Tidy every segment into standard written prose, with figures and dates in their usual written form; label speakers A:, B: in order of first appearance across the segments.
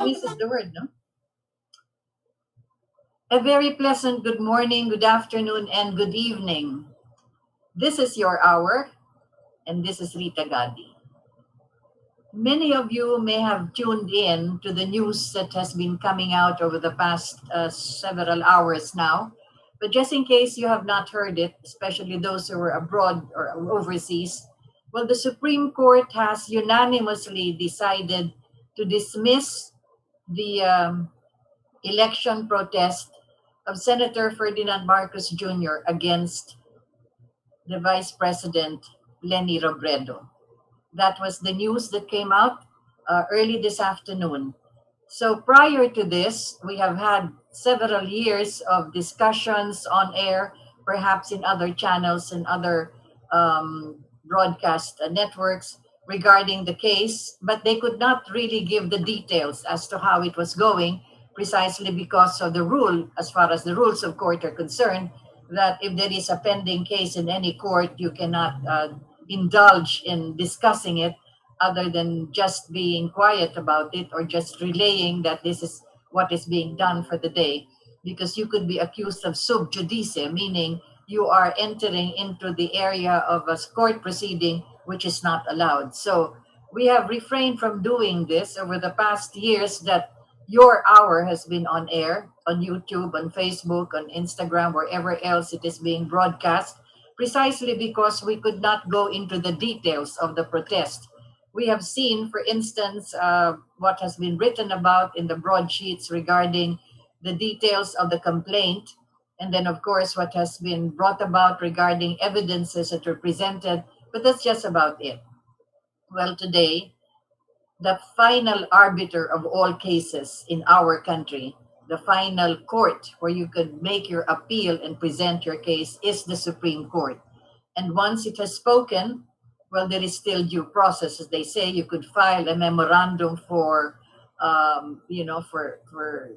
A: is the word, no? A very pleasant good morning, good afternoon, and good evening. This is your hour, and this is Rita Gadi. Many of you may have tuned in to the news that has been coming out over the past several hours now. But just in case you have not heard it, especially those who are abroad or overseas, well, the Supreme Court has unanimously decided to dismiss the election protest of Senator Ferdinand Marcos Jr. against the Vice President Leni Robredo. That was the news that came out early this afternoon. So prior to this, we have had several years of discussions on air, perhaps in other channels and other broadcast networks regarding the case, but they could not really give the details as to how it was going, precisely because of the rule, as far as the rules of court are concerned, that if there is a pending case in any court, you cannot indulge in discussing it other than just being quiet about it or just relaying that this is what is being done for the day, because you could be accused of sub judice, meaning you are entering into the area of a court proceeding which is not allowed. So we have refrained from doing this over the past years that your hour has been on air, on YouTube, on Facebook, on Instagram, wherever else it is being broadcast, precisely because we could not go into the details of the protest. We have seen, for instance, what has been written about in the broadsheets regarding the details of the complaint, and then, of course, what has been brought about regarding evidences that were presented, but that's just about it. Well, today, the final arbiter of all cases in our country, the final court where you could make your appeal and present your case, is the Supreme Court. And once it has spoken, well, there is still due process. As they say, you could file a memorandum for, for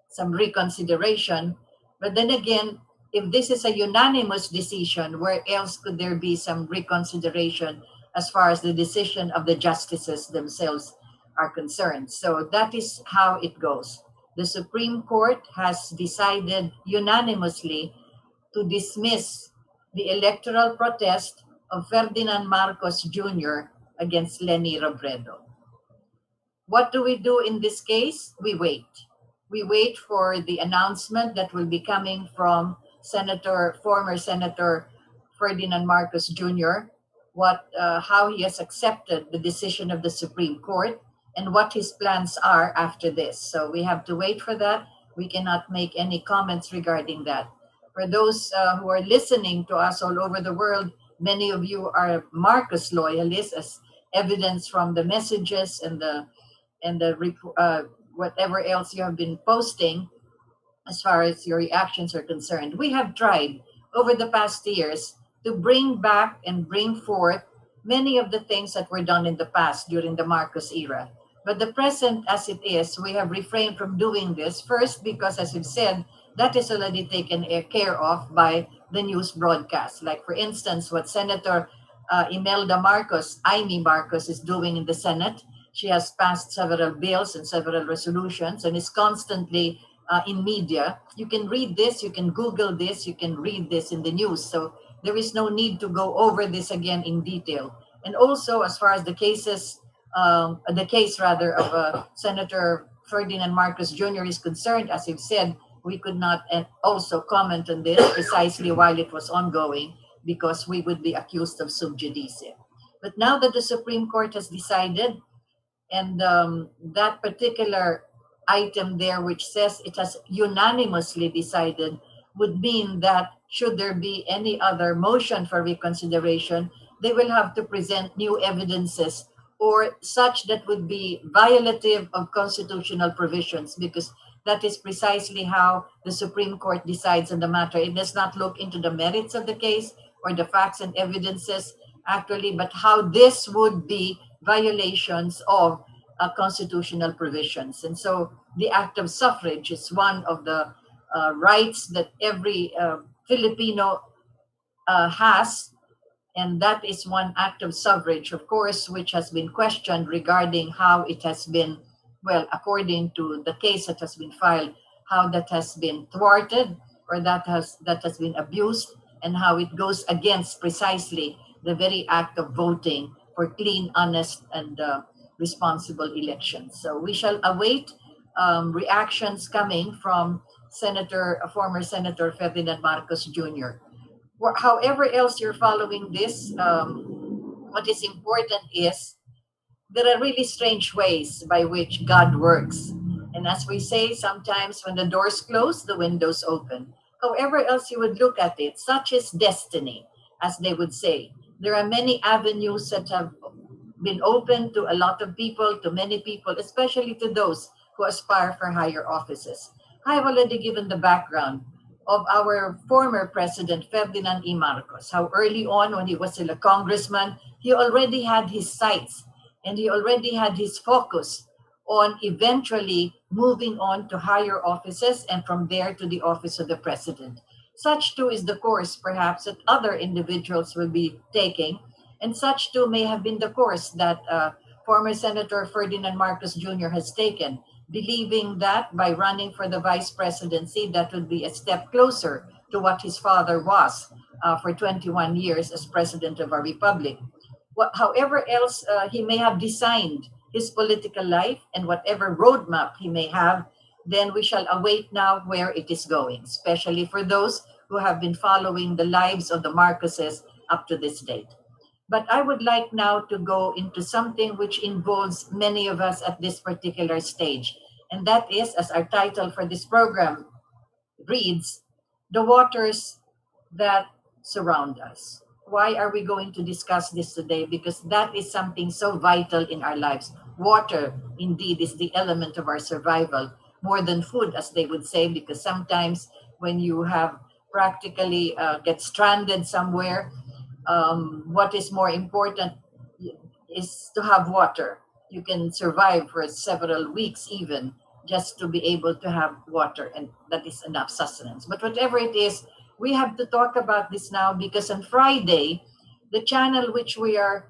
A: some reconsideration. But then again, if this is a unanimous decision, where else could there be some reconsideration as far as the decision of the justices themselves are concerned? So that is how it goes. The Supreme Court has decided unanimously to dismiss the electoral protest of Ferdinand Marcos Jr. against Leni Robredo. What do we do in this case? We wait. We wait for the announcement that will be coming from former Senator Ferdinand Marcos Jr., how he has accepted the decision of the Supreme Court and what his plans are after this. So we have to wait for that. We cannot make any comments regarding that. For those who are listening to us all over the world, many of you are Marcos loyalists, as evidence from the messages and the whatever else you have been posting as far as your reactions are concerned. We have tried over the past years to bring back and bring forth many of the things that were done in the past during the Marcos era. But the present as it is, we have refrained from doing this. First, because as you've said, that is already taken care of by the news broadcast. Like, for instance, what Senator Imelda Marcos, Amy Marcos, is doing in the Senate. She has passed several bills and several resolutions and is constantly in media. You can read this, you can Google this, you can read this in the news. So there is no need to go over this again in detail. And also, as far as the case of Senator Ferdinand Marcos Jr. is concerned, as you've said, we could not also comment on this precisely while it was ongoing, because we would be accused of sub judice. But now that the Supreme Court has decided, and that particular item there which says it has unanimously decided would mean that should there be any other motion for reconsideration, they will have to present new evidences or such that would be violative of constitutional provisions, because that is precisely how the Supreme Court decides on the matter. It does not look into the merits of the case or the facts and evidences actually, but how this would be violations of constitutional provisions. And so the act of suffrage is one of the rights that every Filipino has, and that is one act of suffrage, of course, which has been questioned regarding how it has been, well, according to the case that has been filed, how that has been thwarted or that has been abused, and how it goes against precisely the very act of voting for clean, honest, and responsible elections. So we shall await reactions coming from former Senator Ferdinand Marcos Jr. However else you're following this, what is important is there are really strange ways by which God works. And as we say, sometimes when the doors close, the windows open. However else you would look at it, such is destiny, as they would say. There are many avenues that have been open to a lot of people, to many people, especially to those who aspire for higher offices. I've already given the background of our former president, Ferdinand E. Marcos, how early on when he was still a congressman, he already had his sights and he already had his focus on eventually moving on to higher offices and from there to the office of the president. Such too is the course perhaps that other individuals will be taking, and such too may have been the course that former Senator Ferdinand Marcos Jr. has taken, believing that by running for the vice presidency, that would be a step closer to what his father was for 21 years as president of our republic. However else he may have designed his political life and whatever roadmap he may have, then we shall await now where it is going, especially for those who have been following the lives of the Marcoses up to this date. But I would like now to go into something which involves many of us at this particular stage. And that is, as our title for this program reads, the waters that surround us. Why are we going to discuss this today? Because that is something so vital in our lives. Water, indeed, is the element of our survival, more than food, as they would say, because sometimes when you have practically get stranded somewhere, what is more important is to have water. You can survive for several weeks even just to be able to have water, and that is enough sustenance. But whatever it is, we have to talk about this now because on Friday, the channel which we are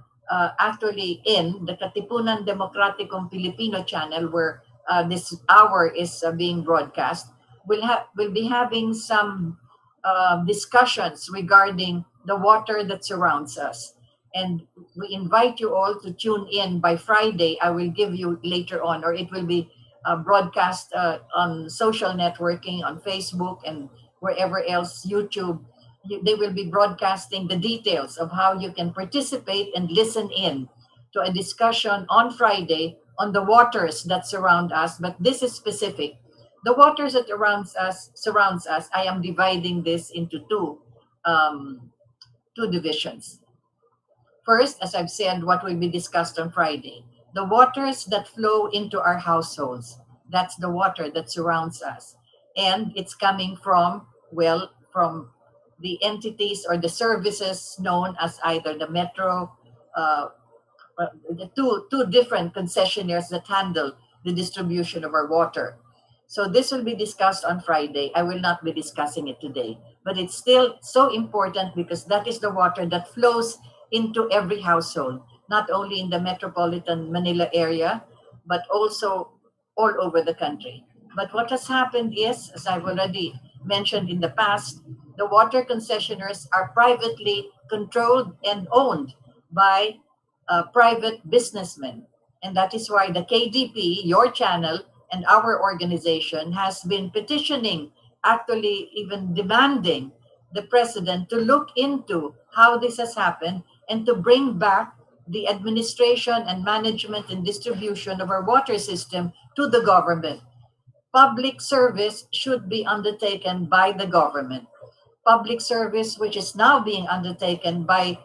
A: actually in, the Katipunan Demokratikong Filipino channel, where this hour is being broadcast, will be having some discussions regarding the water that surrounds us. And we invite you all to tune in by Friday. I will give you later on, or it will be broadcast on social networking, on Facebook and wherever else, YouTube. They will be broadcasting the details of how you can participate and listen in to a discussion on Friday on the waters that surround us. But this is specific. The waters that surrounds us. I am dividing this into two divisions. First, as I've said, what will be discussed on Friday, the waters that flow into our households. That's the water that surrounds us. And it's coming from, well, from the entities or the services known as either the Metro, the two different concessionaires that handle the distribution of our water. So this will be discussed on Friday. I will not be discussing it today, but it's still so important because that is the water that flows into every household, not only in the metropolitan Manila area, but also all over the country. But what has happened is, as I've already mentioned in the past, the water concessionaires are privately controlled and owned by private businessmen. And that is why the KDP, your channel, and our organization has been petitioning, actually even demanding the president to look into how this has happened and to bring back the administration and management and distribution of our water system to the government. Public service should be undertaken by the government. Public service, which is now being undertaken by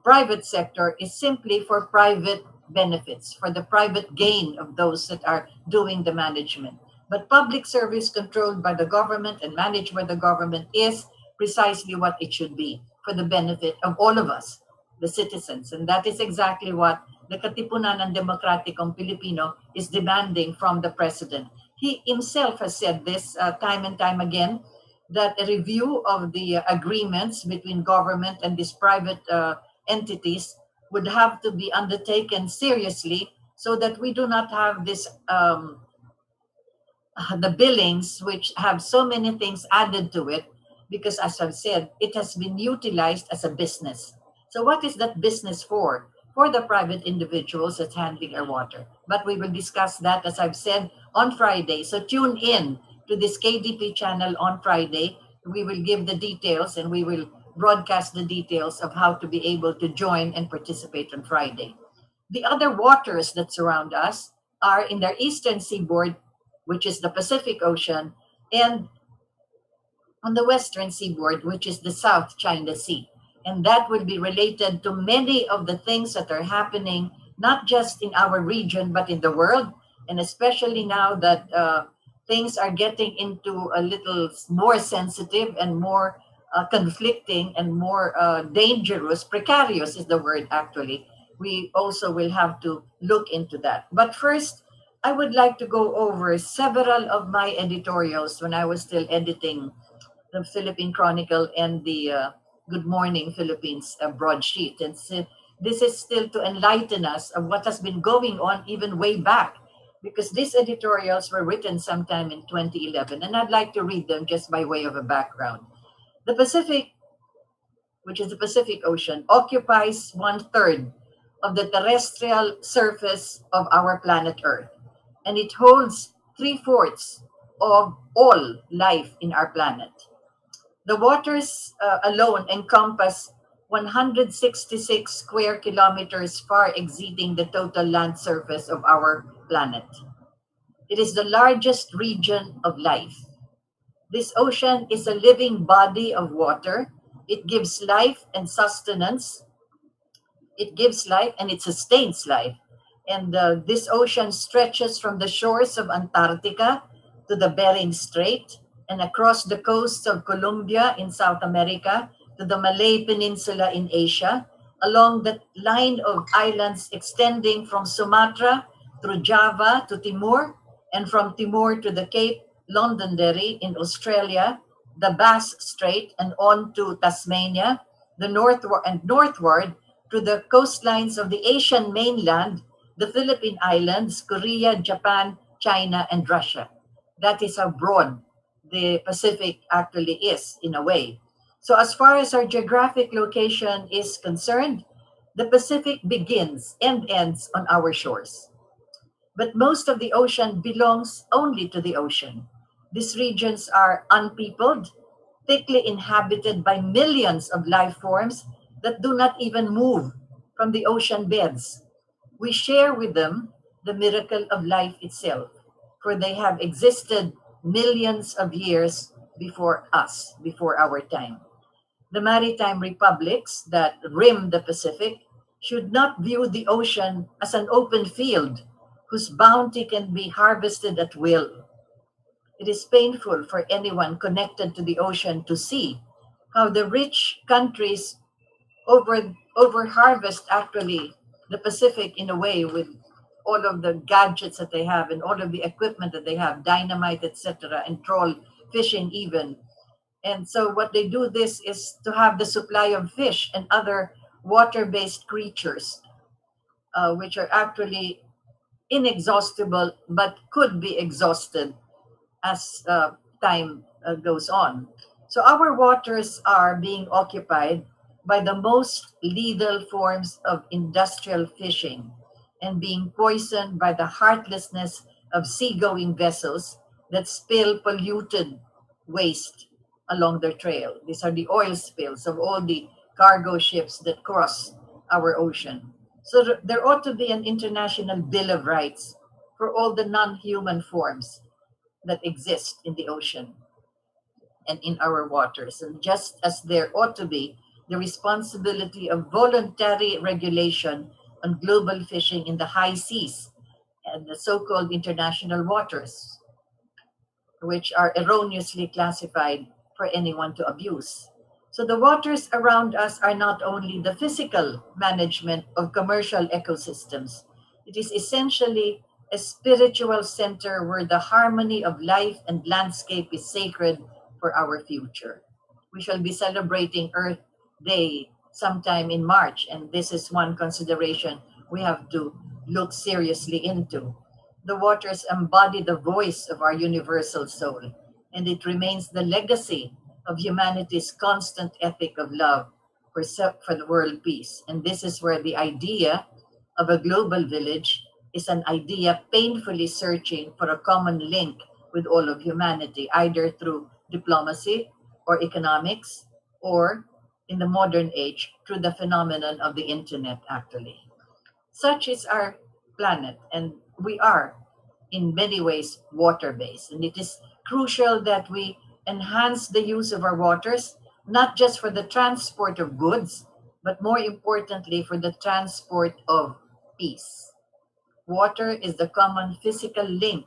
A: private sector, is simply for private benefits, for the private gain of those that are doing the management. But public service controlled by the government and managed by the government is precisely what it should be, for the benefit of all of us, the citizens. And that is exactly what the Katipunan ng Demokratikong Pilipino is demanding from the president. He himself has said this time and time again, that a review of the agreements between government and these private entities would have to be undertaken seriously so that we do not have this the billings which have so many things added to it, because as I've said, it has been utilized as a business. So what is that business for? For the private individuals that's handling our water. But we will discuss that, as I've said, on Friday. So tune in to this KDP channel on Friday. We will give the details and we will broadcast the details of how to be able to join and participate on Friday. The other waters that surround us are in their eastern seaboard, which is the Pacific Ocean, and on the western seaboard, which is the South China Sea. And that will be related to many of the things that are happening, not just in our region, but in the world. And especially now that things are getting into a little more sensitive and more conflicting and more dangerous, precarious is the word actually. We also will have to look into that. But first, I would like to go over several of my editorials when I was still editing the Philippine Chronicle and the Good Morning Philippines broadsheet. And so this is still to enlighten us of what has been going on even way back, because these editorials were written sometime in 2011, and I'd like to read them just by way of a background. The Pacific, which is the Pacific Ocean, occupies 1/3 of the terrestrial surface of our planet Earth, and it holds 3/4 of all life in our planet. The waters alone encompass 166 square kilometers, far exceeding the total land surface of our planet. It is the largest region of life. This ocean is a living body of water. It gives life and sustenance. It gives life and it sustains life. And this ocean stretches from the shores of Antarctica to the Bering Strait and across the coasts of Colombia in South America to the Malay Peninsula in Asia, along the line of islands extending from Sumatra through Java to Timor, and from Timor to the Cape Londonderry in Australia, the Bass Strait, and on to Tasmania, the northward to the coastlines of the Asian mainland, the Philippine Islands, Korea, Japan, China, and Russia. That is how broad the Pacific actually is in a way. So as far as our geographic location is concerned, the Pacific begins and ends on our shores. But most of the ocean belongs only to the ocean. These regions are unpeopled, thickly inhabited by millions of life forms that do not even move from the ocean beds. We share with them the miracle of life itself, for they have existed millions of years before us, before our time. The maritime republics that rim the Pacific should not view the ocean as an open field whose bounty can be harvested at will. It is painful for anyone connected to the ocean to see how the rich countries over harvest actually the Pacific in a way with all of the gadgets that they have and all of the equipment that they have, dynamite, etc., and troll fishing even. And so what they do this is to have the supply of fish and other water-based creatures, which are actually inexhaustible but could be exhausted as time goes on. So our waters are being occupied by the most lethal forms of industrial fishing and being poisoned by the heartlessness of seagoing vessels that spill polluted waste along their trail. These are the oil spills of all the cargo ships that cross our ocean. So there ought to be an international Bill of Rights for all the non-human forms that exist in the ocean and in our waters. And just as there ought to be the responsibility of voluntary regulation on global fishing in the high seas and the so-called international waters, which are erroneously classified for anyone to abuse. So the waters around us are not only the physical management of commercial ecosystems, it is essentially a spiritual center where the harmony of life and landscape is sacred for our future. We shall be celebrating Earth Day sometime in March, and this is one consideration we have to look seriously into. The waters embody the voice of our universal soul, and it remains the legacy of humanity's constant ethic of love for the world peace. And this is where the idea of a global village is an idea painfully searching for a common link with all of humanity, either through diplomacy or economics, or in the modern age, through the phenomenon of the internet, actually. Such is our planet, and we are, in many ways, water based. And it is crucial that we enhance the use of our waters, not just for the transport of goods, but more importantly, for the transport of peace. Water is the common physical link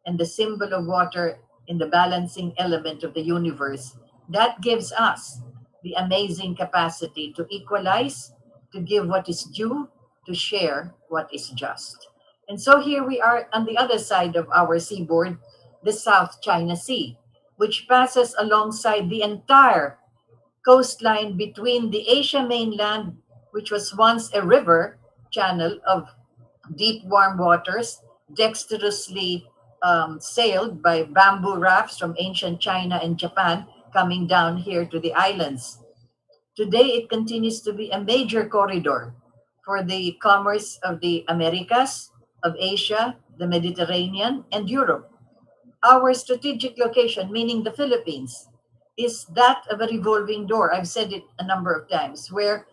A: and the symbol of water in the balancing element of the universe that gives us the amazing capacity to equalize, to give what is due, to share what is just. And so here we are on the other side of our seaboard, the South China Sea, which passes alongside the entire coastline between the Asia mainland, which was once a river channel of deep warm waters, dexterously sailed by bamboo rafts from ancient China and Japan coming down here to the islands. Today, it continues to be a major corridor for the commerce of the Americas, of Asia, the Mediterranean, and Europe. Our strategic location, meaning the Philippines, is that of a revolving door. I've said it a number of times, where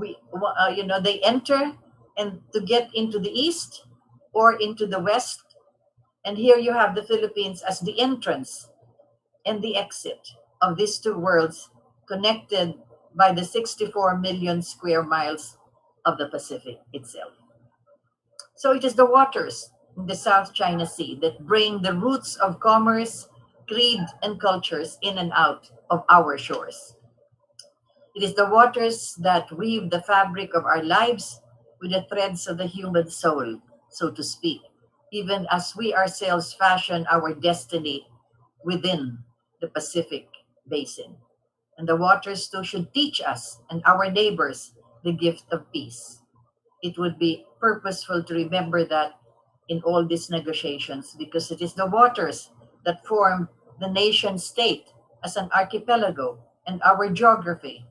A: they enter and to get into the east or into the west, and here you have the Philippines as the entrance and the exit of these two worlds, connected by the 64 million square miles of the Pacific itself. So it is the waters in the South China Sea that bring the roots of commerce, creed, and cultures in and out of our shores. It is the waters that weave the fabric of our lives with the threads of the human soul, so to speak, even as we ourselves fashion our destiny within the Pacific basin. And the waters too should teach us and our neighbors the gift of peace. It would be purposeful to remember that in all these negotiations, because it is the waters that form the nation state as an archipelago and our geography,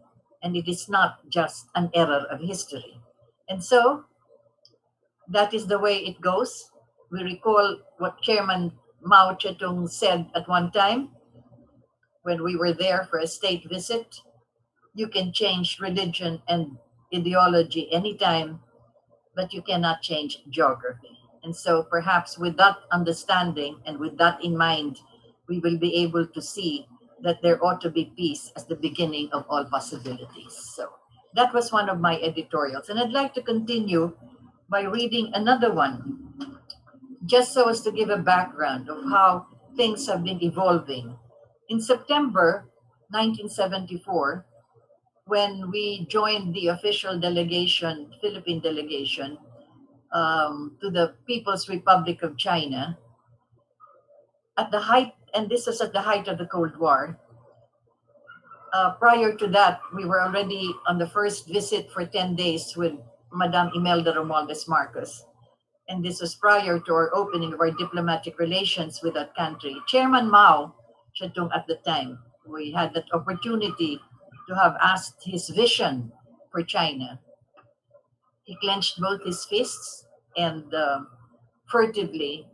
A: and it is not just an error of history. And so that is the way it goes. We recall what Chairman Mao Zedong said at one time when we were there for a state visit. You can change religion and ideology anytime, but you cannot change geography. And so perhaps with that understanding and with that in mind, we will be able to see that there ought to be peace as the beginning of all possibilities. So that was one of my editorials. And I'd like to continue by reading another one, just so as to give a background of how things have been evolving. In September 1974, when we joined the official delegation, Philippine delegation, to the People's Republic of China, at the height, and this was at the height of the Cold War. Prior to that, we were already on the first visit for 10 days with Madame Imelda Romualdez Marcos. And this was prior to our opening of our diplomatic relations with that country. Chairman Mao Zedong at the time, we had that opportunity to have asked his vision for China. He clenched both his fists and furtively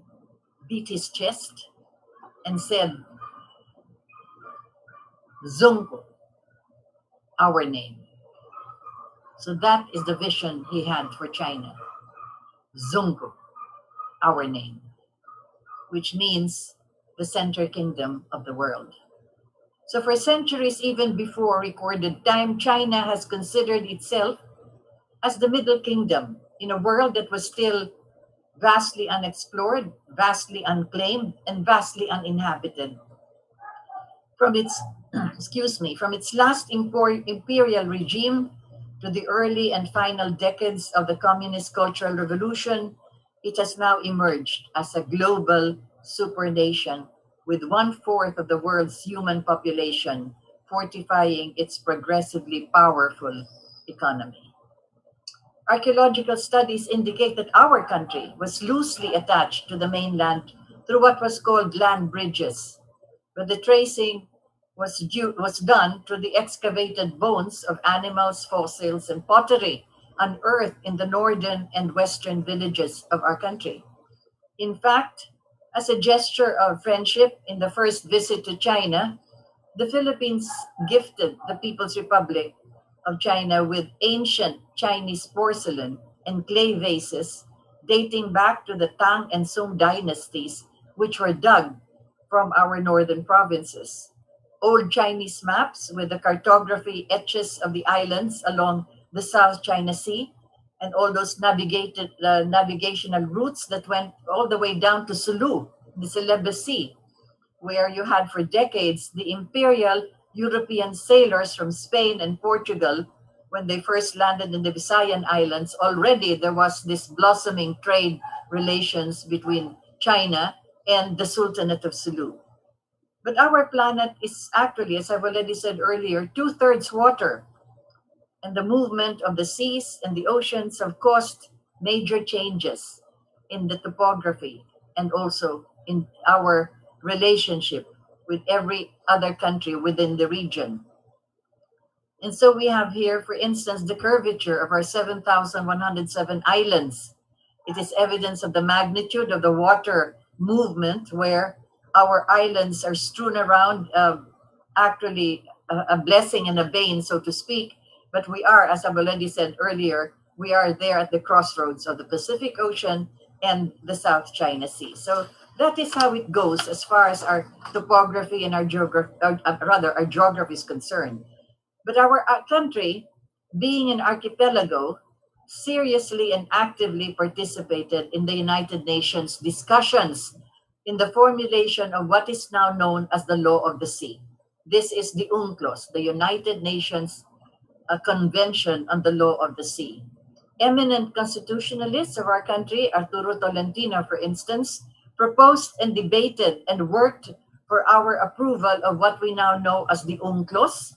A: beat his chest and said, Zungu, our name. So that is the vision he had for China. Zungu, our name, which means the center kingdom of the world. So for centuries, even before recorded time, China has considered itself as the Middle Kingdom in a world that was still vastly unexplored, vastly unclaimed, and vastly uninhabited. From its excuse me, from its last imperial regime to the early and final decades of the Communist Cultural Revolution, it has now emerged as a global supernation with one-fourth of the world's human population, fortifying its progressively powerful economy. Archaeological studies indicate that our country was loosely attached to the mainland through what was called land bridges, but the tracing was done through the excavated bones of animals, fossils, and pottery unearthed in the northern and western villages of our country. In fact, as a gesture of friendship in the first visit to China, the Philippines gifted the People's Republic of China with ancient Chinese porcelain and clay vases dating back to the Tang and Song dynasties, which were dug from our northern provinces. Old Chinese maps with the cartography etches of the islands along the South China Sea and all those navigational routes that went all the way down to Sulu, the Celebes Sea, where you had for decades the imperial European sailors from Spain and Portugal. When they first landed in the Visayan Islands, already there was this blossoming trade relations between China and the Sultanate of Sulu. But our planet is actually, as I've already said earlier, two-thirds water. And the movement of the seas and the oceans have caused major changes in the topography and also in our relationship with every other country within the region. And so we have here, for instance, the curvature of our 7,107 islands. It is evidence of the magnitude of the water movement where our islands are strewn around, actually a blessing and a bane, so to speak. But we are, as I've already said earlier, we are there at the crossroads of the Pacific Ocean and the South China Sea. So that is how it goes as far as our topography and our geography, rather, our geography is concerned. But our country, being an archipelago, seriously and actively participated in the United Nations discussions in the formulation of what is now known as the Law of the Sea. This is the UNCLOS, the United Nations Convention on the Law of the Sea. Eminent constitutionalists of our country, Arturo Tolentino, for instance, proposed and debated and worked for our approval of what we now know as the UNCLOS,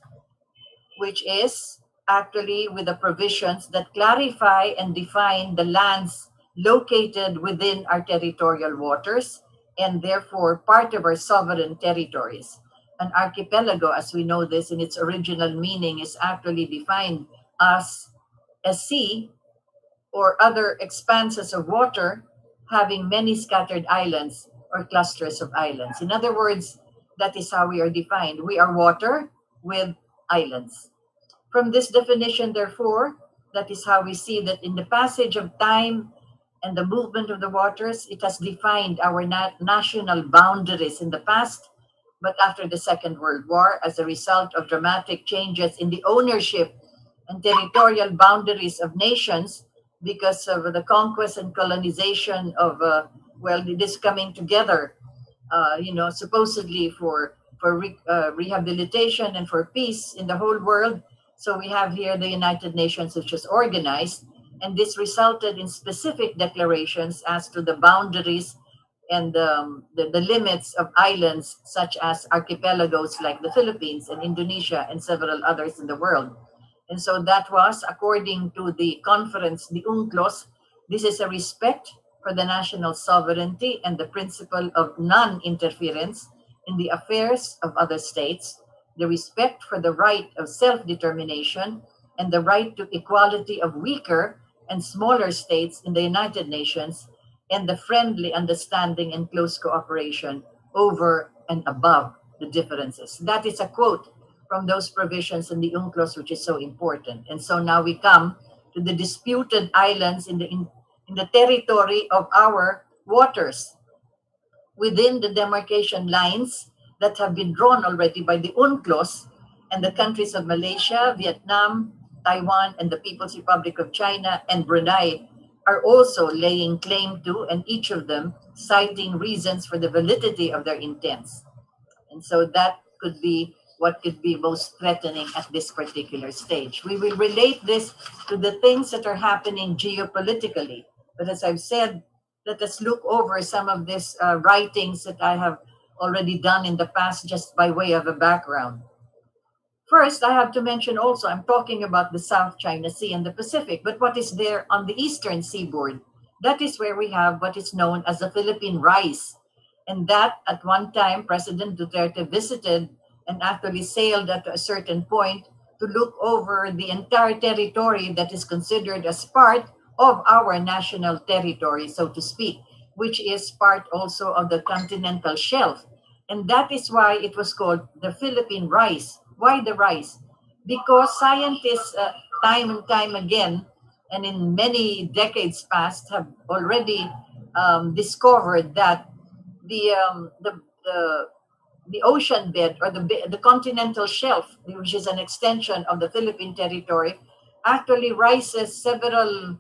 A: which is actually with the provisions that clarify and define the lands located within our territorial waters and therefore part of our sovereign territories. An archipelago, as we know this in its original meaning, is actually defined as a sea or other expanses of water having many scattered islands or clusters of islands. In other words, that is how we are defined. We are water with islands. From this definition, therefore, that is how we see that in the passage of time and the movement of the waters, it has defined our national boundaries in the past, but after the Second World War, as a result of dramatic changes in the ownership and territorial boundaries of nations, because of the conquest and colonization of, this coming together, supposedly for rehabilitation and for peace in the whole world. So we have here the United Nations, which was organized, and this resulted in specific declarations as to the boundaries and the limits of islands such as archipelagos like the Philippines and Indonesia and several others in the world. And so that was, according to the conference, the UNCLOS, this is a respect for the national sovereignty and the principle of non-interference in the affairs of other states, the respect for the right of self-determination, and the right to equality of weaker and smaller states in the United Nations, and the friendly understanding and close cooperation over and above the differences. That is a quote from those provisions in the UNCLOS, which is so important. And so now we come to the disputed islands in the territory of our waters within the demarcation lines that have been drawn already by the UNCLOS, and the countries of Malaysia, Vietnam, Taiwan, and the People's Republic of China and Brunei are also laying claim to, and each of them citing reasons for the validity of their intents. And so that what could be most threatening at this particular stage. We will relate this to the things that are happening geopolitically. But as I've said, let us look over some of these writings that I have already done in the past, just by way of a background. First, I have to mention also, I'm talking about the South China Sea and the Pacific, but what is there on the eastern seaboard? That is where we have what is known as the Philippine Rice. And that at one time, President Duterte visited and actually sailed at a certain point to look over the entire territory that is considered as part of our national territory, so to speak, which is part also of the continental shelf. And that is why it was called the Philippine Rice. Why the rice? Because scientists, time and time again, and in many decades past, have already discovered that the, um, the the the ocean bed, or the continental shelf, which is an extension of the Philippine territory, actually rises several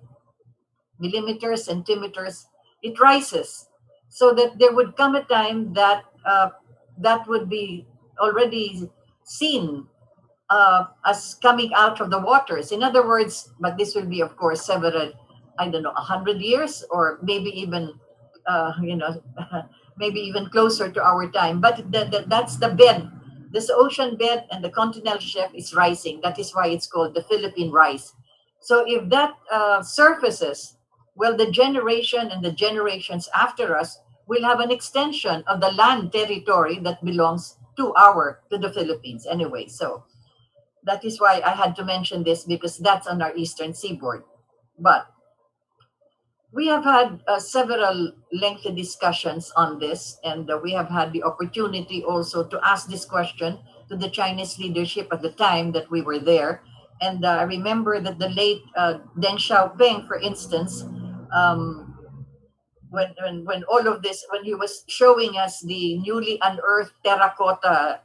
A: millimeters, centimeters. It rises, so that there would come a time that that would be already seen as coming out of the waters. In other words, but this will be, of course, several, I don't know, 100 years, or maybe even, you know, maybe even closer to our time. But that's the bed. This ocean bed and the continental shelf is rising. That is why it's called the Philippine Rise. So if that surfaces, well, the generation and the generations after us will have an extension of the land territory that belongs to the Philippines anyway. So that is why I had to mention this, because that's on our eastern seaboard. But we have had several lengthy discussions on this, and we have had the opportunity also to ask this question to the Chinese leadership at the time that we were there. And I remember that the late Deng Xiaoping, for instance, um, when all of this, when he was showing us the newly unearthed terracotta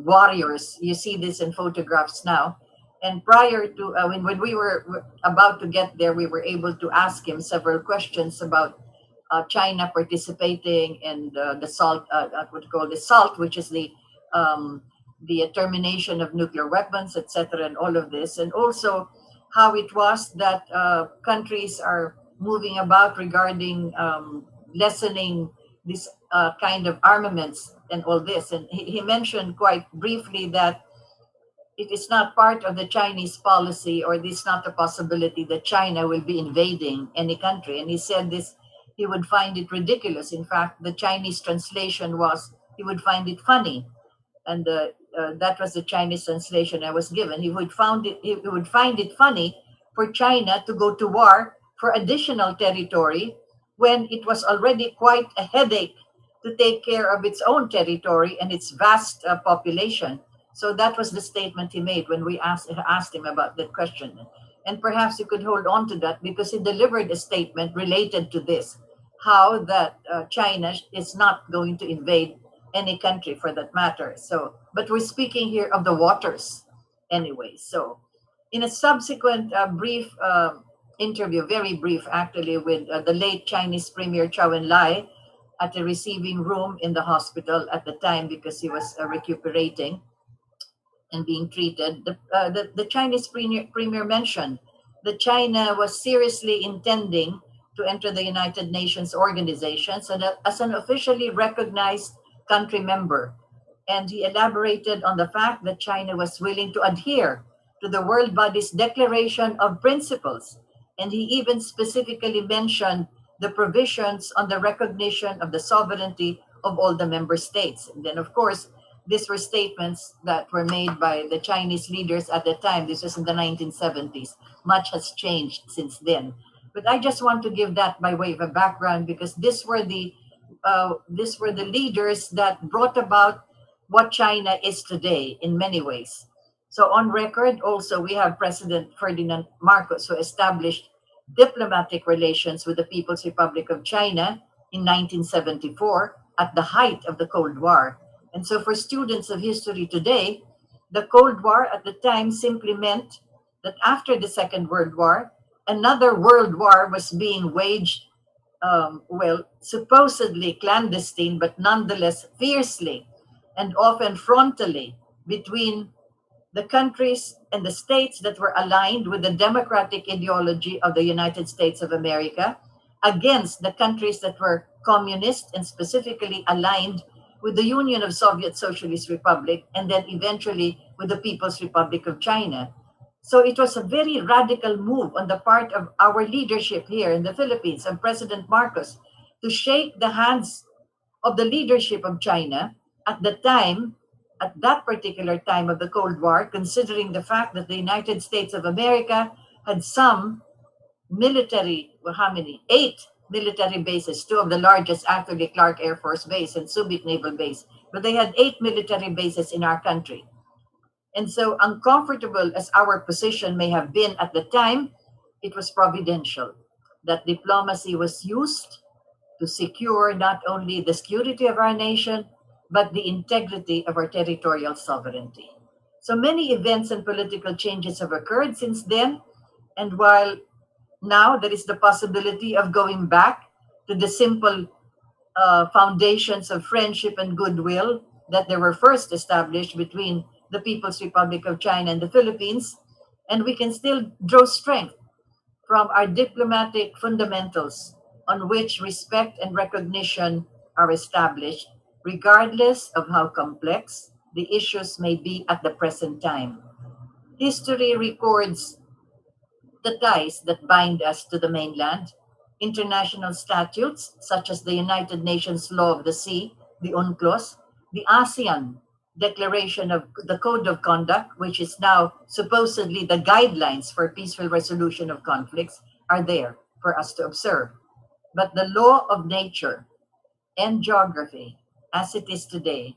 A: warriors, you see this in photographs now. And prior to, when we were about to get there, we were able to ask him several questions about China participating in the SALT, what we call the SALT, which is the termination of nuclear weapons, etc., and all of this, and also how it was that countries are moving about regarding lessening this kind of armaments and all this. And he mentioned quite briefly that it is not part of the Chinese policy, or it is not a possibility that China will be invading any country. And he said this, he would find it ridiculous. In fact, the Chinese translation was, he would find it funny. And that was the Chinese translation I was given. He would find it funny for China to go to war for additional territory when it was already quite a headache to take care of its own territory and its vast population. So that was the statement he made when we asked him about that question. And perhaps you could hold on to that, because he delivered a statement related to this, how that China is not going to invade any country for that matter. So, but we're speaking here of the waters anyway. So in a subsequent brief interview, very brief actually, with the late Chinese Premier Chou En-lai at the receiving room in the hospital at the time, because he was recuperating and being treated, the Chinese premier mentioned that China was seriously intending to enter the United Nations organizations and as an officially recognized country member. And he elaborated on the fact that China was willing to adhere to the World Body's Declaration of Principles. And he even specifically mentioned the provisions on the recognition of the sovereignty of all the member states. And then, of course, these were statements that were made by the Chinese leaders at the time. This was in the 1970s. Much has changed since then. But I just want to give that by way of a background, because these were the leaders that brought about what China is today in many ways. So on record, also, we have President Ferdinand Marcos, who established diplomatic relations with the People's Republic of China in 1974 at the height of the Cold War. And so for students of history today, the Cold War at the time simply meant that after the Second World War, another world war was being waged, well, supposedly clandestine, but nonetheless fiercely, and often frontally between the countries and the states that were aligned with the democratic ideology of the United States of America against the countries that were communist and specifically aligned with the Union of Soviet Socialist Republic and then eventually with the People's Republic of China. So it was a very radical move on the part of our leadership here in the Philippines and President Marcos to shake the hands of the leadership of China at the time, at that particular time of the Cold War, considering the fact that the United States of America had some military, well, how many? 8 military bases, two of the largest actually, Clark Air Force Base and Subic Naval Base, but they had 8 military bases in our country. And so uncomfortable as our position may have been at the time, it was providential that diplomacy was used to secure not only the security of our nation, but the integrity of our territorial sovereignty. So many events and political changes have occurred since then. And while now there is the possibility of going back to the simple foundations of friendship and goodwill that they were first established between the People's Republic of China and the Philippines, and we can still draw strength from our diplomatic fundamentals on which respect and recognition are established, regardless of how complex the issues may be at the present time. History records the ties that bind us to the mainland, international statutes such as the United Nations Law of the Sea, the UNCLOS, the ASEAN Declaration of the Code of Conduct, which is now supposedly the guidelines for peaceful resolution of conflicts, are there for us to observe. But the law of nature and geography, as it is today,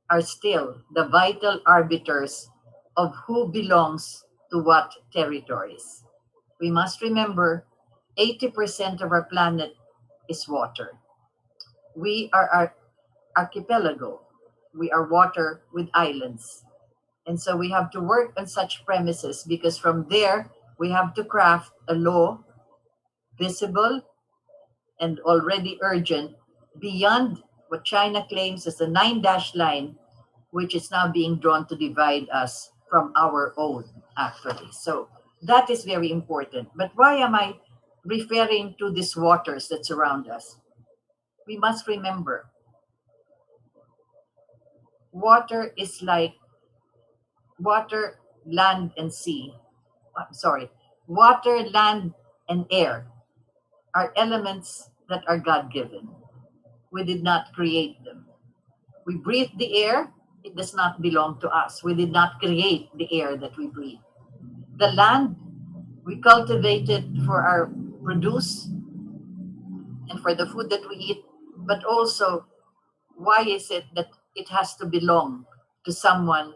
A: are still the vital arbiters of who belongs to what territories. We must remember 80% of our planet is water. We are our archipelago. We are water with islands. And so we have to work on such premises because from there we have to craft a law visible and already urgent beyond what China claims as the 9 dash line, which is now being drawn to divide us from our own, actually. So that is very important. But why am I referring to these waters that surround us? We must remember water is like water, land, and sea. I'm sorry, water, land, and air are elements that are God given. We did not create them. We breathe the air, it does not belong to us. We did not create the air that we breathe. The land, we cultivate it for our produce and for the food that we eat, but also, why is it that it has to belong to someone,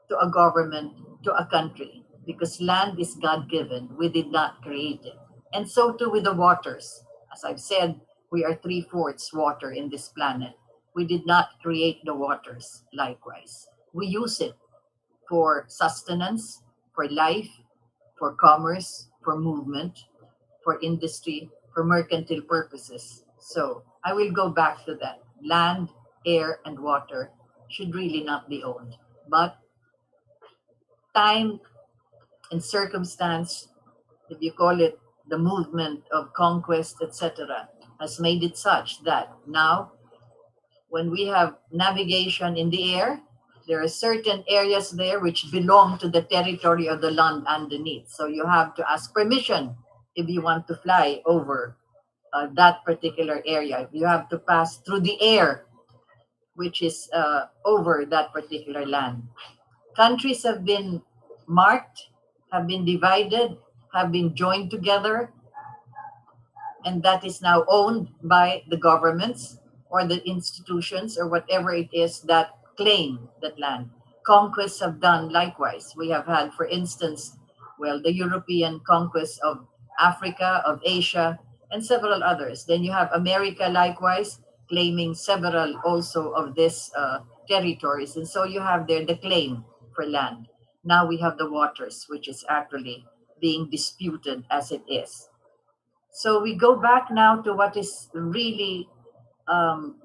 A: to a government, to a country? Because land is God given. We did not create it. And so too with the waters. As I've said, we are 3/4 water in this planet. We did not create the waters likewise. We use it for sustenance, for life, for commerce, for movement, for industry, for mercantile purposes. So I will go back to that. Land, air, and water should really not be owned. But time and circumstance, if you call it the movement of conquest, etc., has made it such that now, when we have navigation in the air, there are certain areas there which belong to the territory of the land underneath. So you have to ask permission if you want to fly over that particular area. You have to pass through the air, which is over that particular land. Countries have been marked, have been divided, have been joined together, and that is now owned by the governments or the institutions or whatever it is that claim that land. Conquests have done likewise. We have had, for instance, well, the European conquest of Africa, of Asia, and several others. Then you have America likewise, claiming several also of these territories. And so you have there the claim for land. Now we have the waters, which is actually being disputed as it is. So we go back now to what is really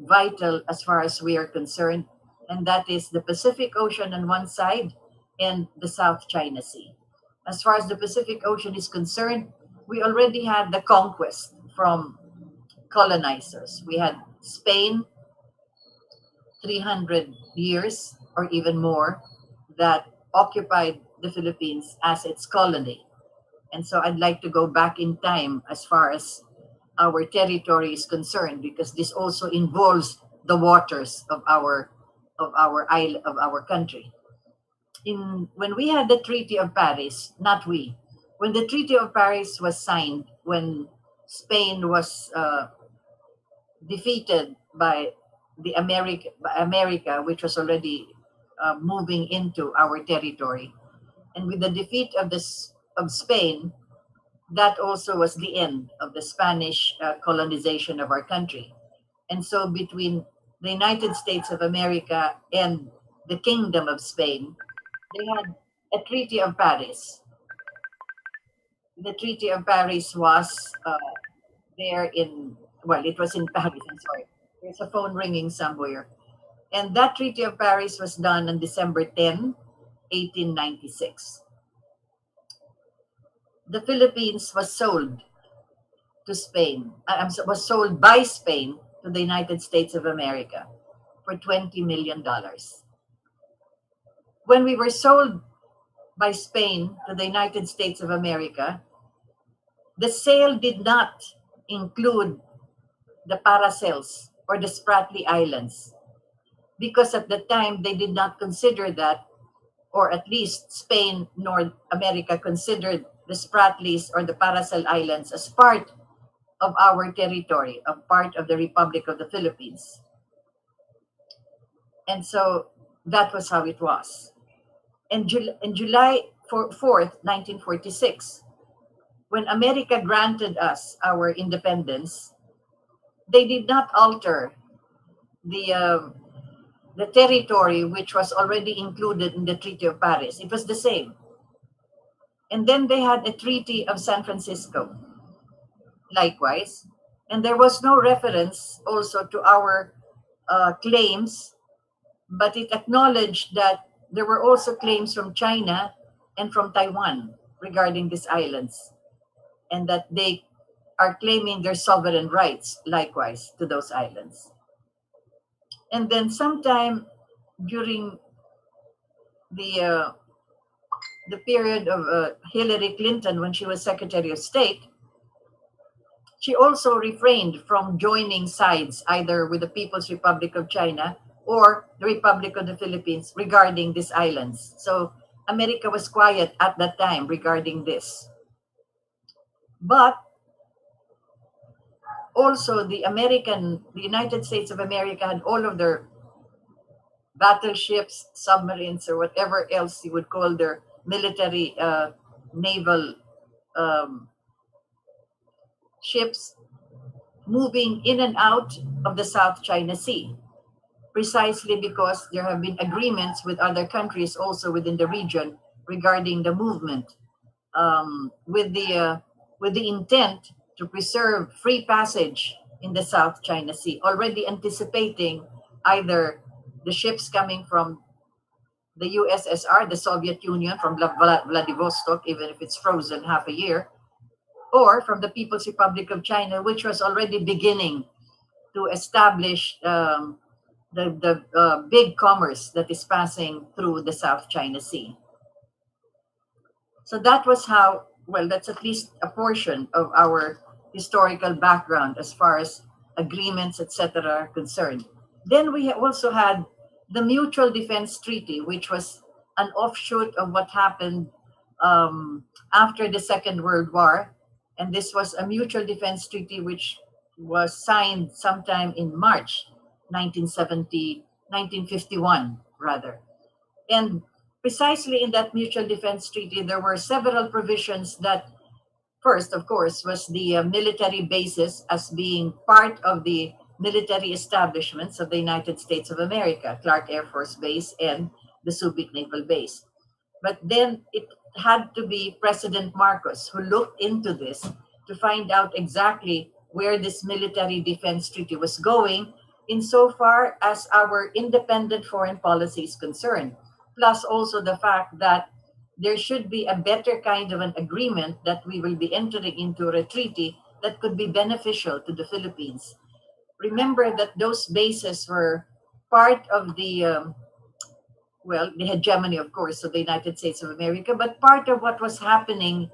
A: vital as far as we are concerned. and that is the Pacific Ocean on one side and the South China Sea. As far as the Pacific Ocean is concerned, we already had the conquest from colonizers. We had Spain, 300 years or even more, that occupied the Philippines as its colony. And so I'd like to go back in time as far as our territory is concerned, because this also involves the waters of our island, of our country. In When we had the Treaty of Paris, not we, when the Treaty of Paris was signed, when Spain was defeated by America, which was already moving into our territory, and with the defeat of Spain, that also was the end of the Spanish colonization of our country. And so between the United States of America and the Kingdom of Spain, they had a Treaty of Paris. The Treaty of Paris was there in, well, it was in Paris, I'm sorry. There's a phone ringing somewhere. And that Treaty of Paris was done on December 10, 1896. The Philippines was sold to Spain, was sold by Spain to the United States of America for $20 million. When we were sold by Spain to the United States of America, the sale did not include the Paracels or the Spratly Islands, because at the time they did not consider that, or at least Spain nor America considered the Spratlys or the Paracel Islands as part of our territory, a part of the Republic of the Philippines. And so that was how it was. And in July 4th, 1946, when America granted us our independence, they did not alter the territory which was already included in the Treaty of Paris. It was the same. And then they had a Treaty of San Francisco, likewise. And there was no reference also to our claims, but it acknowledged that there were also claims from China and from Taiwan regarding these islands, and that they are claiming their sovereign rights, likewise, to those islands. And then sometime during the period of Hillary Clinton, when she was Secretary of State, she also refrained from joining sides either with the People's Republic of China or the Republic of the Philippines regarding these islands. So America was quiet at that time regarding this. But also the United States of America had all of their battleships, submarines, or whatever else you would call their military naval ships moving in and out of the South China Sea, precisely because there have been agreements with other countries also within the region regarding the movement, with the intent to preserve free passage in the South China Sea, already anticipating either the ships coming from the USSR, the Soviet Union, from Vladivostok, even if it's frozen half a year, or from the People's Republic of China, which was already beginning to establish the big commerce that is passing through the South China Sea. So that was how, well, that's at least a portion of our historical background as far as agreements, etc., are concerned. Then we also had the Mutual Defense Treaty, which was an offshoot of what happened after the Second World War. And this was a mutual defense treaty which was signed sometime in March 1951, rather. And precisely in that mutual defense treaty, there were several provisions that, first, of course, was the military bases as being part of the military establishments of the United States of America, Clark Air Force Base and the Subic Naval Base. But then it had to be President Marcos who looked into this to find out exactly where this military defense treaty was going insofar as our independent foreign policy is concerned. Plus, also the fact that there should be a better kind of an agreement that we will be entering into a treaty that could be beneficial to the Philippines. Remember that those bases were part of the hegemony, of course, of the United States of America, but part of what was happening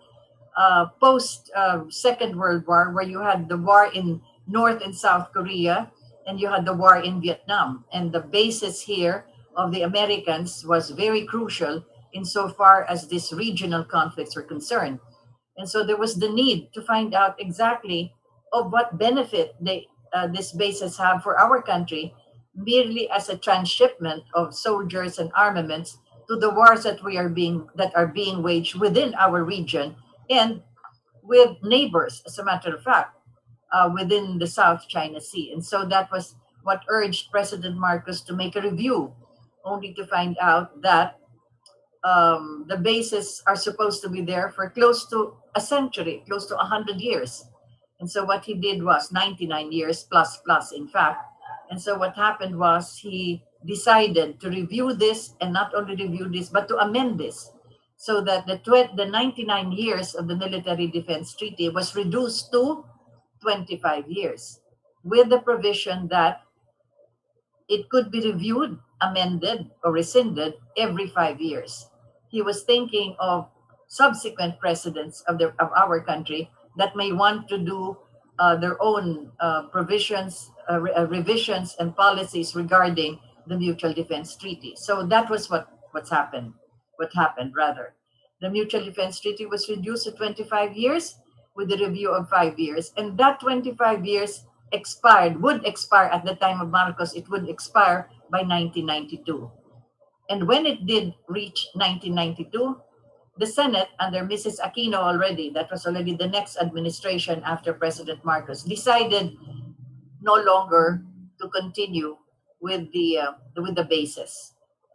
A: post Second World War, where you had the war in North and South Korea, and you had the war in Vietnam. And the basis here of the Americans was very crucial insofar as these regional conflicts were concerned. And so there was the need to find out exactly of what benefit these bases have for our country, merely as a transshipment of soldiers and armaments to the wars that are being waged within our region and with neighbors, as a matter of fact, within the South China Sea. And so that was what urged President Marcos to make a review, only to find out that the bases are supposed to be there for close to a century, close to 100 years. And so what he did was 99 years plus plus, in fact. And so what happened was he decided to review this, and not only review this, but to amend this, so that the 99 years of the Military Defense Treaty was reduced to 25 years, with the provision that it could be reviewed, amended, or rescinded every 5 years. He was thinking of subsequent presidents of our country that may want to do their own provisions, revisions, and policies regarding the Mutual Defense Treaty. So that was what's happened. What happened rather, the Mutual Defense Treaty was reduced to 25 years with a review of 5 years, and that 25 years would expire at the time of Marcos. It would expire by 1992. And when it did reach 1992, the Senate, under Mrs. Aquino already, that was already the next administration after President Marcos, decided no longer to continue with the basis,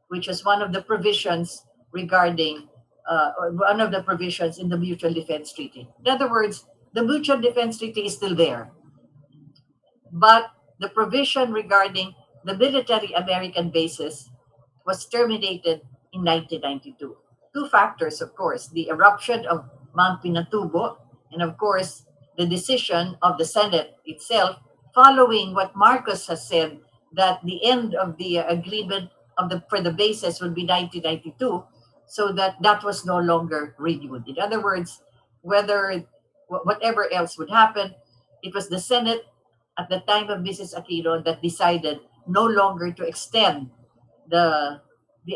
A: which was one of the provisions regarding one of the provisions in the Mutual Defense Treaty. In other words, the Mutual Defense Treaty is still there, but the provision regarding the military American bases was terminated in 1992. Two factors, of course: the eruption of Mount Pinatubo, and of course, the decision of the Senate itself, following what Marcos has said, that the end of the agreement for the bases would be 1992, so that was no longer renewed. In other words, whatever else would happen, it was the Senate at the time of Mrs. Aquino that decided no longer to extend the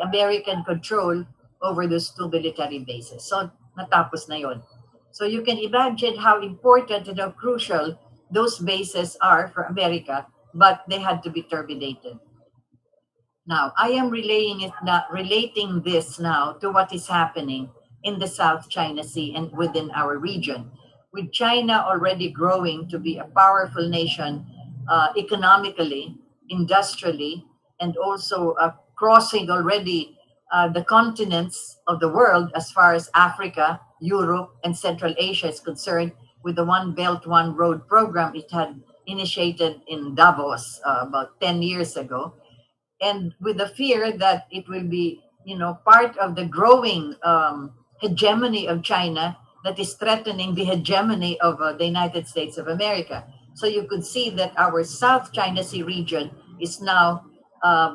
A: American control over those two military bases. So natapos na yon. So you can imagine how important and how crucial those bases are for America, but they had to be terminated. Now, I am relating this now to what is happening in the South China Sea and within our region, with China already growing to be a powerful nation economically, industrially, and also crossing already the continents of the world as far as Africa, Europe, and Central Asia is concerned, with the One Belt, One Road program it had initiated in Davos about 10 years ago. And with the fear that it will be, part of the growing hegemony of China that is threatening the hegemony of the United States of America. So you could see that our South China Sea region is now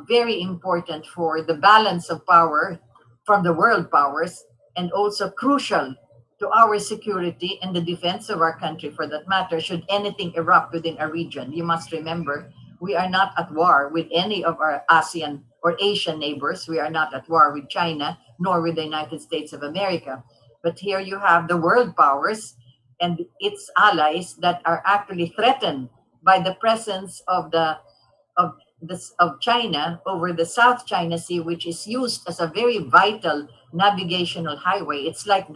A: very important for the balance of power from the world powers, and also crucial to our security and the defense of our country, for that matter, should anything erupt within our region. You must remember, we are not at war with any of our ASEAN or Asian neighbors. We are not at war with China, nor with the United States of America. But here you have the world powers and its allies that are actually threatened by the presence of China over the South China Sea, which is used as a very vital navigational highway. It's like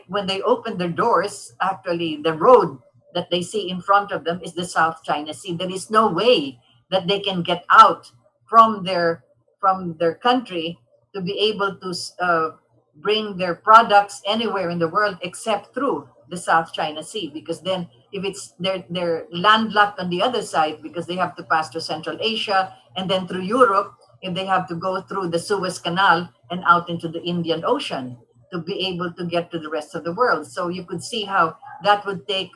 A: when they open their doors, actually the road that they see in front of them is the South China Sea. There is no way that they can get out from their country to be able to bring their products anywhere in the world except through the South China Sea, because then if it's they're landlocked on the other side because they have to pass through Central Asia and then through Europe, if they have to go through the Suez Canal and out into the Indian Ocean to be able to get to the rest of the world. So you could see how that would take,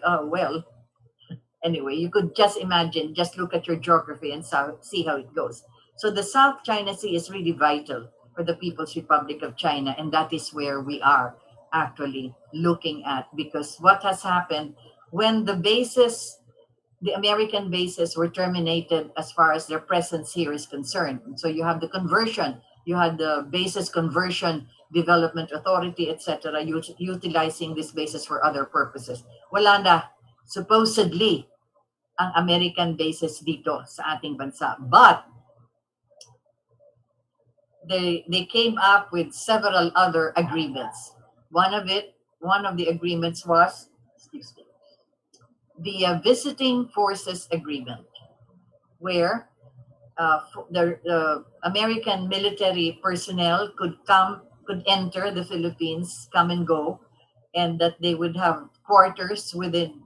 A: anyway, you could just imagine, just look at your geography and see how it goes. So the South China Sea is really vital for the People's Republic of China, and that is where we are actually looking at, because what has happened when the American bases were terminated as far as their presence here is concerned. So you have the conversion, you had the Bases Conversion Development Authority, etc., utilizing these bases for other purposes. Wala na, supposedly, ang American bases dito sa ating bansa. But they came up with several other agreements. One of the agreements was, excuse me, the Visiting Forces Agreement, where the American military personnel could enter the Philippines, come and go, and that they would have quarters within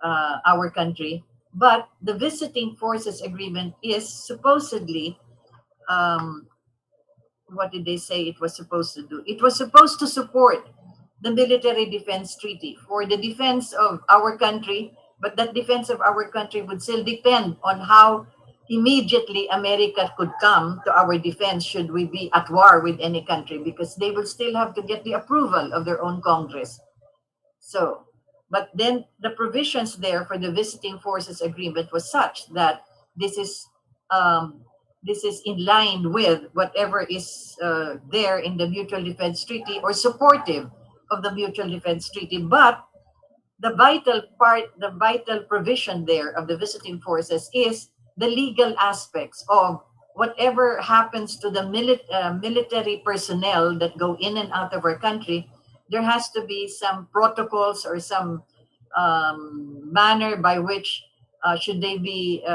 A: our country. But the Visiting Forces Agreement is supposedly, what did they say it was supposed to do? It was supposed to support the military defense treaty for the defense of our country, but that defense of our country would still depend on how immediately America could come to our defense should we be at war with any country, because they will still have to get the approval of their own Congress. So, but then the provisions there for the Visiting Forces Agreement was such that this is um, this is in line with whatever is there in the Mutual Defense Treaty or supportive of the Mutual Defense Treaty. But the vital provision there of the visiting forces is the legal aspects of whatever happens to the military personnel that go in and out of our country. There has to be some protocols or some manner by which should they be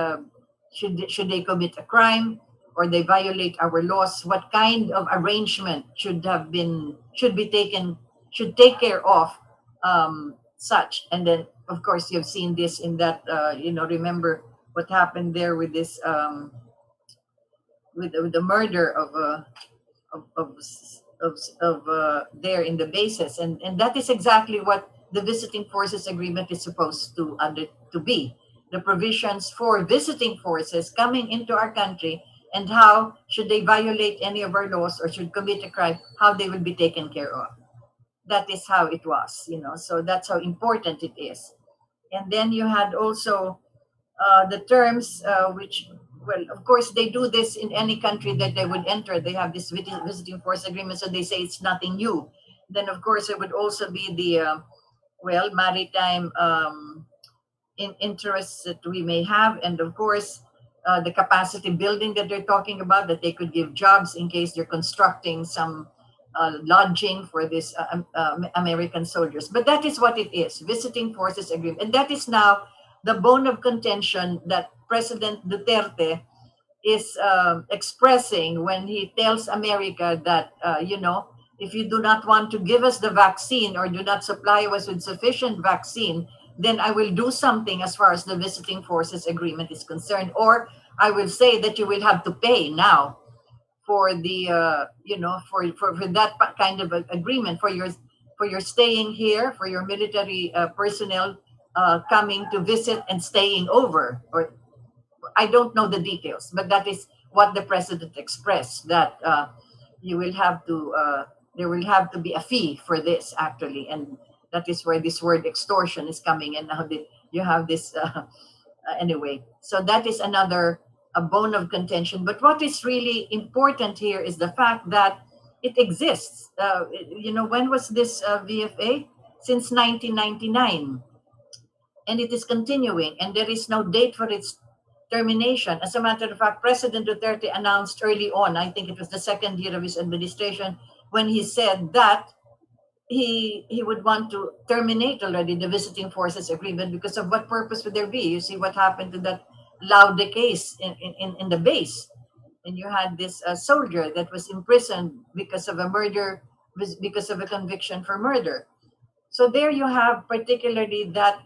A: should they commit a crime or they violate our laws, what kind of arrangement should take care of such. And then of course you've seen this in that remember what happened there with this with the murder of of, there in the bases, and that is exactly what the visiting forces agreement is supposed to be, the provisions for visiting forces coming into our country, and how should they violate any of our laws or should commit a crime, how they will be taken care of. That is how it was, so that's how important it is. And then you had also the terms which, well, of course they do this in any country that they would enter. They have this visiting force agreement, so they say it's nothing new. Then of course it would also be the maritime interests that we may have, and of course the capacity building that they're talking about, that they could give jobs in case they're constructing some lodging for these American soldiers. But that is what it is, visiting forces agreement. And that is now the bone of contention that President Duterte is expressing when he tells America that, if you do not want to give us the vaccine or do not supply us with sufficient vaccine, then I will do something as far as the visiting forces agreement is concerned. Or I will say that you will have to pay now for the for that kind of agreement, for your staying here, for your military personnel coming to visit and staying over. Or I don't know the details, but that is what the president expressed, that you will have to there will have to be a fee for this actually, and that is where this word extortion is coming in. Now that you have this anyway, so that is another a bone of contention. But what is really important here is the fact that it exists. When was this VFA? Since 1999, and it is continuing, and there is no date for its termination. As a matter of fact, President Duterte announced early on, I think it was the second year of his administration, when he said that he would want to terminate already the visiting forces agreement, because of what purpose would there be? You see what happened to that Laude case in the base, and you had this soldier that was imprisoned because of a murder, because of a conviction for murder. So there you have particularly that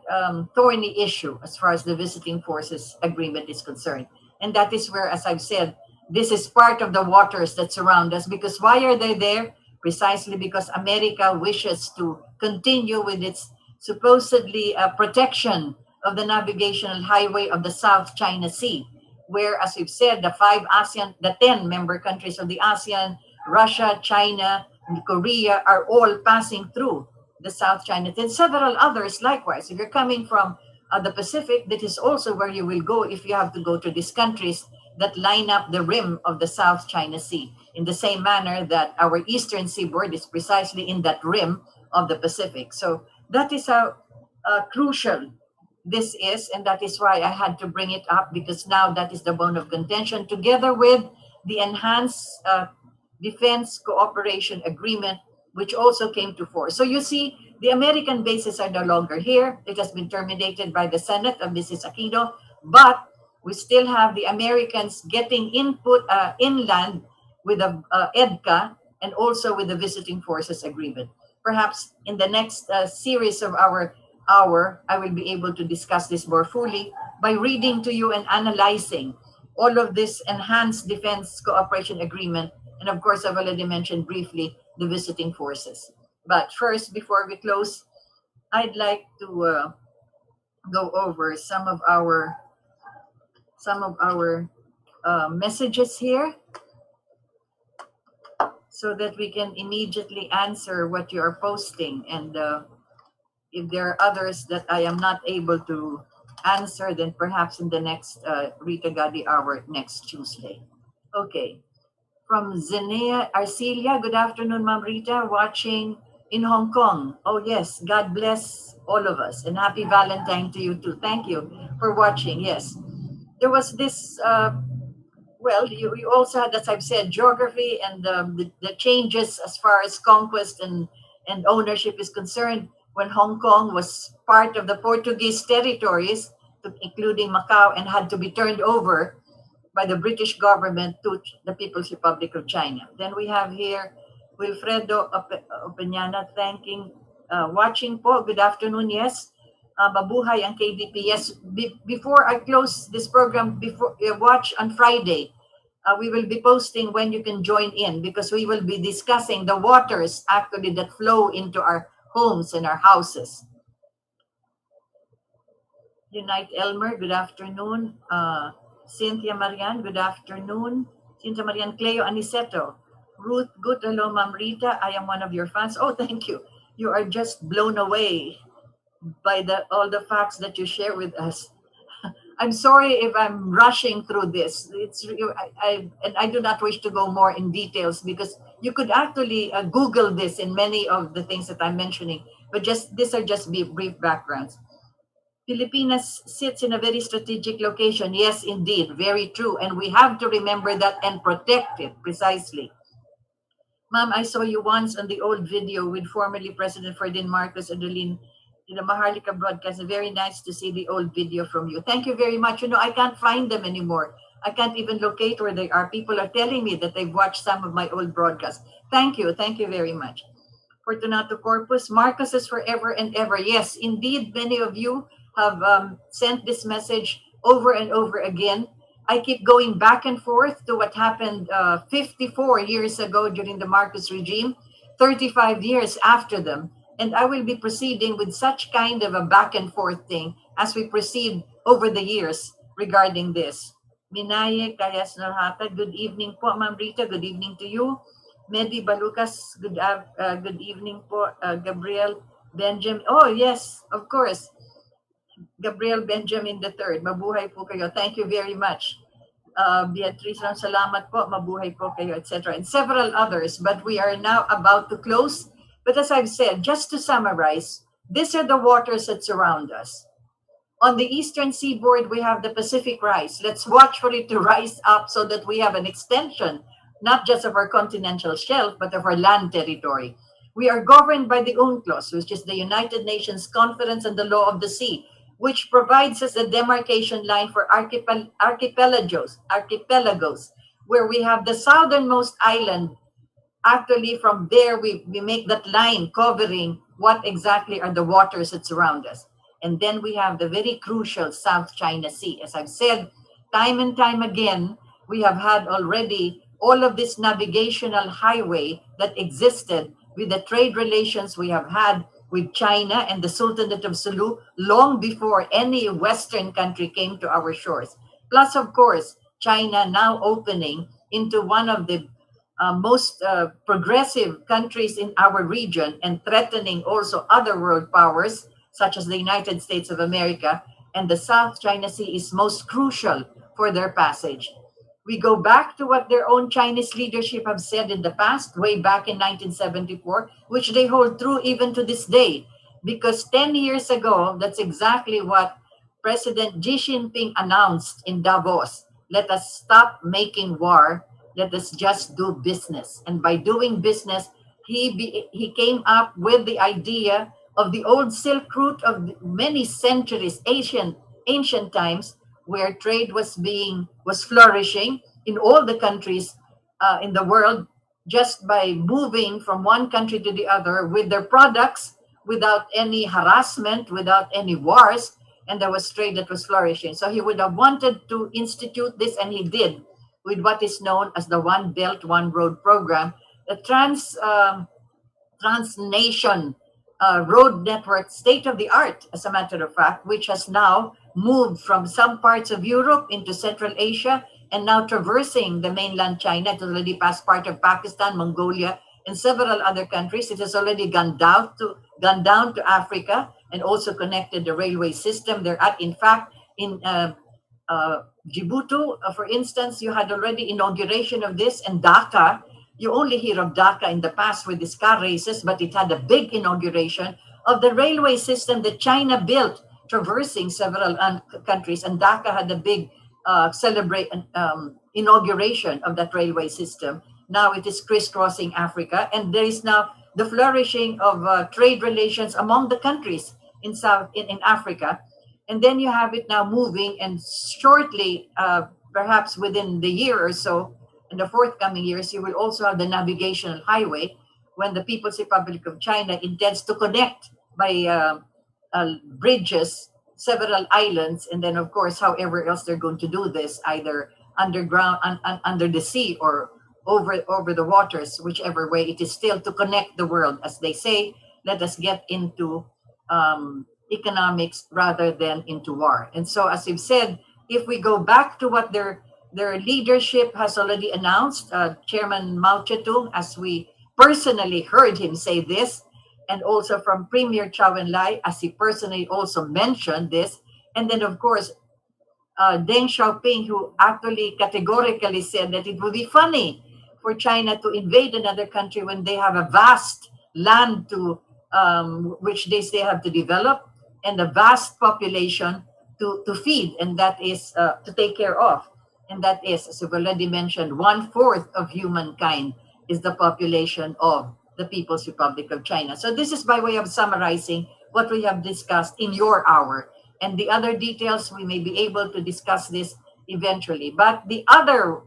A: thorny issue as far as the visiting forces agreement is concerned. And that is where, as I've said, this is part of the waters that surround us. Because why are they there? Precisely because America wishes to continue with its supposedly protection of the navigational highway of the South China Sea, where, as we've said, the 10 member countries of the ASEAN, Russia, China, and Korea are all passing through the South China Sea, and several others likewise. If you're coming from the Pacific, that is also where you will go if you have to go to these countries that line up the rim of the South China Sea, in the same manner that our eastern seaboard is precisely in that rim of the Pacific. So that is how crucial this is, and that is why I had to bring it up, because now that is the bone of contention, together with the enhanced defense cooperation agreement, which also came to force. So you see, the American bases are no longer here. It has been terminated by the Senate of Mrs. Aquino, but we still have the Americans getting input inland with the EDCA and also with the visiting forces agreement. Perhaps in the next series of our hour, I will be able to discuss this more fully by reading to you and analyzing all of this enhanced defense cooperation agreement. And of course, I've already mentioned briefly the visiting forces. But first, before we close, I'd like to go over some of our messages here, so that we can immediately answer what you are posting. And if there are others that I am not able to answer, then perhaps in the next Rita Gadi hour next Tuesday. Okay. From Zenea Arcelia, good afternoon, Ma'am Rita, watching in Hong Kong. Oh, yes, God bless all of us, and happy Valentine to you too. Thank you for watching. Yes, there was this, you also had, as I've said, geography and the changes as far as conquest and ownership is concerned. When Hong Kong was part of the Portuguese territories, including Macau, and had to be turned over by the British government to the People's Republic of China. Then we have here Wilfredo Opeñana watching po. Good afternoon, yes. Mabuhay ang KDP. Yes, before I close this program, before watch on Friday, we will be posting when you can join in, because we will be discussing the waters actually that flow into our homes and our houses. Unite Elmer, good afternoon. Cynthia Marian, good afternoon. Cynthia Marian, Cleo Aniceto. Ruth, good, hello, Ma'am Rita. I am one of your fans. Oh, thank you. You are just blown away by all the facts that you share with us. I'm sorry if I'm rushing through this. I do not wish to go more in details, because you could actually Google this in many of the things that I'm mentioning. But these are just brief backgrounds. Filipinas sits in a very strategic location. Yes, indeed, very true. And we have to remember that and protect it, precisely. Ma'am, I saw you once on the old video with formerly President Ferdinand Marcos Adeline in the Maharlika broadcast. Very nice to see the old video from you. Thank you very much. I can't find them anymore. I can't even locate where they are. People are telling me that they've watched some of my old broadcasts. Thank you. Thank you very much. Fortunato Corpus, Marcos is forever and ever. Yes, indeed, many of you have sent this message over and over again. I keep going back and forth to what happened 54 years ago during the Marcos regime, 35 years after them. And I will be proceeding with such kind of a back and forth thing as we proceed over the years regarding this. Minaye Kayas Nalhata, good evening po, Ma'am Rita. Good evening to you. Medi Balukas, good evening po. Gabriel Benjamin. Oh, yes, of course. Gabriel Benjamin III. Mabuhay po kayo. Thank you very much. Beatrice, salamat po. Mabuhay po kayo, etc. And several others. But we are now about to close. But as I've said, just to summarize, these are the waters that surround us. On the eastern seaboard, we have the Pacific Rice. Let's watch for it to rise up so that we have an extension, not just of our continental shelf, but of our land territory. We are governed by the UNCLOS, which is the United Nations Conference on the Law of the Sea, which provides us a demarcation line for archipelagos, where we have the southernmost island actually from there we make that line covering what exactly are the waters that surround us. And then we have the very crucial South China Sea. As I've said time and time again, we have had already all of this navigational highway that existed with the trade relations we have had with China and the Sultanate of Sulu long before any Western country came to our shores. Plus, of course, China now opening into one of the most progressive countries in our region and threatening also other world powers such as the United States of America. And the South China Sea is most crucial for their passage. We go back to what their own Chinese leadership have said in the past, way back in 1974, which they hold true even to this day. Because 10 years ago, that's exactly what President Xi Jinping announced in Davos. Let us stop making war. Let us just do business. And by doing business, he came up with the idea of the old Silk Route of many centuries, ancient times, where trade was flourishing in all the countries in the world just by moving from one country to the other with their products without any harassment, without any wars, and there was trade that was flourishing. So he would have wanted to institute this, and he did, with what is known as the One Belt, One Road program, the transnation road network, state of the art, as a matter of fact, which has now moved from some parts of Europe into Central Asia and now traversing the mainland China. It has already passed part of Pakistan, Mongolia, and several other countries. It has already gone down to Africa and also connected the railway system. They're at, in fact, in Djibouti, for instance, you had already inauguration of this, and Dhaka. You only hear of Dhaka in the past with these car races, but it had a big inauguration of the railway system that China built, traversing several countries. And Dhaka had a big inauguration of that railway system. Now it is crisscrossing Africa, and there is now the flourishing of trade relations among the countries in Africa. And then you have it now moving, and shortly, perhaps within the year or so, in the forthcoming years, you will also have the navigational highway when the People's Republic of China intends to connect by bridges several islands, and then, of course, however else they're going to do this, either underground, under the sea, or over the waters, whichever way it is, still to connect the world. As they say, let us get into economics rather than into war. And so, as you've said, if we go back to what their leadership has already announced, Chairman Mao Zedong, as we personally heard him say this, and also from Premier Chou En-lai, as he personally also mentioned this, and then, of course, Deng Xiaoping, who actually categorically said that it would be funny for China to invade another country when they have a vast land to which they have to develop, and a vast population to feed, and that is to take care of. And that is, as we've already mentioned, 1/4 of humankind is the population of the People's Republic of China. So this is by way of summarizing what we have discussed in your hour. And the other details, we may be able to discuss this eventually. But the other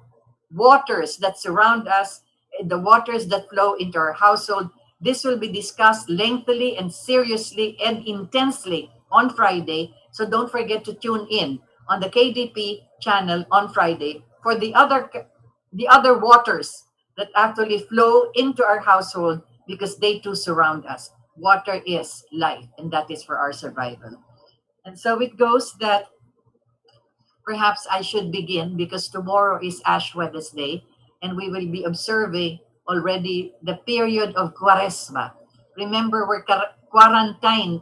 A: waters that surround us, the waters that flow into our household, this will be discussed lengthily and seriously and intensely on Friday. So don't forget to tune in on the KDP channel on Friday for the other waters that actually flow into our household, because they too surround us. Water is life, and that is for our survival. And so it goes that perhaps I should begin, because tomorrow is Ash Wednesday, and we will be observing already the period of Quaresma. Remember where quarantine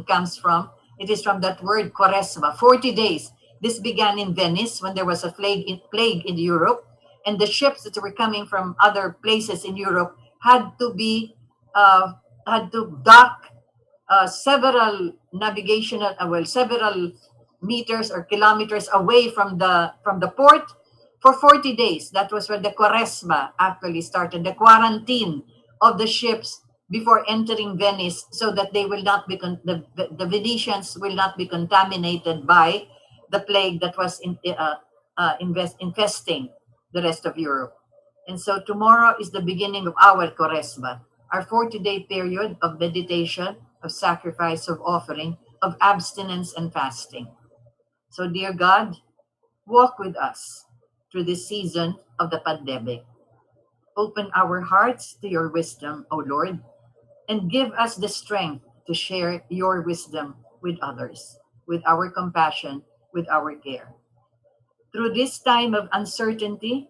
A: comes from. It is from that word Quaresma, 40 days. This began in Venice when there was a plague in Europe, and the ships that were coming from other places in Europe had to dock several several meters or kilometers away from the port for 40 days. That was when the Quaresma actually started, the quarantine of the ships before entering Venice, so that they will not be the Venetians will not be contaminated by the plague that was infesting the rest of Europe. And so tomorrow is the beginning of our Quaresma, our 40-day period of meditation, of sacrifice, of offering, of abstinence and fasting. So, dear God, walk with us through this season of the pandemic. Open our hearts to your wisdom, O Lord, and give us the strength to share your wisdom with others, with our compassion, with our care. Through this time of uncertainty,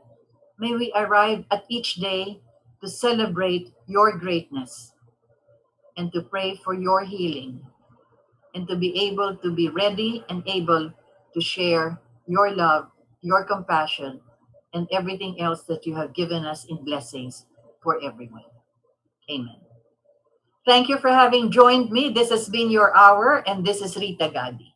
A: may we arrive at each day to celebrate your greatness and to pray for your healing and to be able to be ready and able to share your love, your compassion, and everything else that you have given us in blessings for everyone. Amen. Thank you for having joined me. This has been your hour, and this is Rita Gadi.